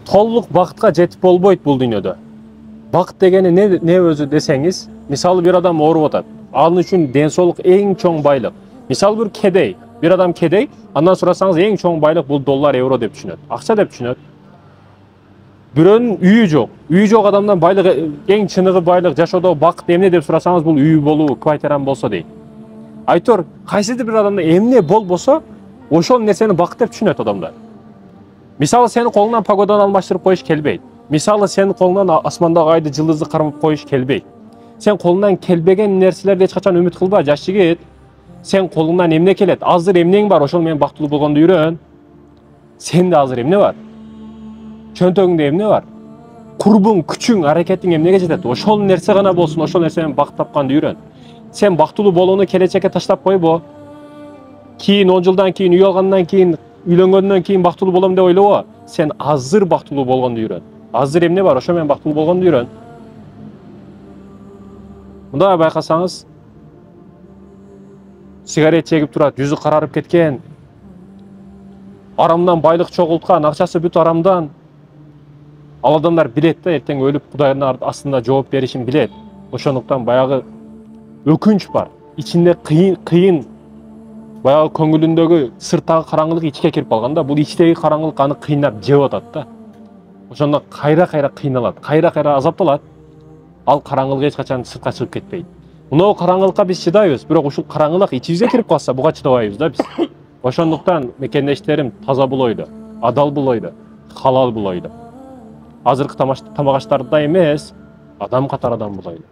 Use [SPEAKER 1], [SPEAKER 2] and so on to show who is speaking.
[SPEAKER 1] толук бакытка жетип болбойт бул дүйнөдө. Бакыт дегени не өзү десеңиз, мисалы бир адам ооруп атат. Ал үчүн ден соолук эң чоң байлык. Мисалы бир кедей, bir adam kедей, андан сурасаңыз эң чоң байлык бул доллар, евро деп түшүнөт. Акча деп түшүнөт. Бирөөнүн үйү жок адамдан байлык, эң чыныгы байлык, жашоодо бакыт эмне деп сурасаңыз, бул үйү болуу, квартирам болсо дейт. Айтор, кайсыдыр бир адамда эмне болбосо, ошол нерсени бакыт деп түшүнөт адамдар. Мисалы сенин колуңдан погоданы алмаштырып коюш келбейт. Мисалы сенин колуңдан асмандагы айды, жылдызды кармап коюш келбейт. Сен колуңдан келбеген нерселерди эч качан үмүт кылба, жаш жигит. Сен колуңдан эмне келет? Азыр эмнең бар, ошол менен бактылуу болгонду үйрөн. Сенде азыр эмне бар? Чөнтөгүңдө эмне бар? Курбуң, күчүң, аракетиң эмнеге жетет? Ошол нерсе гана болсун, ошол нерсе менен бакыт тапканды үйрөн. Сен бактылуу болууну келечекке таштап койбо. Кийин 10 жылдан кийин, үй алгандан кийин, үйлөнгөндөн кийин бактылуу болом деп ойлобо. Сен азыр бактылуу болгонду үйрөн. Азыр эмне бар, ошол менен бактылуу болгонду үйрөн. Мында байкасаңыз, сигарет чегип турат, жүзү карарып кеткен, арамдан байлык чогулткан, акчасы бүт арамдан. Ал адамдар билет да, эртең өлүп Кудайдын астында жооп беришин билет. Ошондуктан баягы өкүнч бар. Ичинде кыйын, баягы көңүлүндөгү сырттагы караңгылык ичке кирип калганда, бул ичтеги караңгылык аны кыйнап жеп атат да. Ошондо кайра кыйналат, кайра азапталат. Ал караңгылык эч качан сыртка чыгып кетпейт. Мына караңгылыкка биз чыдайбыз, бирок ушул караңгылык ичибизге кирип калса, буга чыдабайбыз да биз. Ошондуктан мекендештерим таза булойлу, адал булойлу, халал булойлу. Азыркы тамак аштарда эмес, адам катары адам булойлу.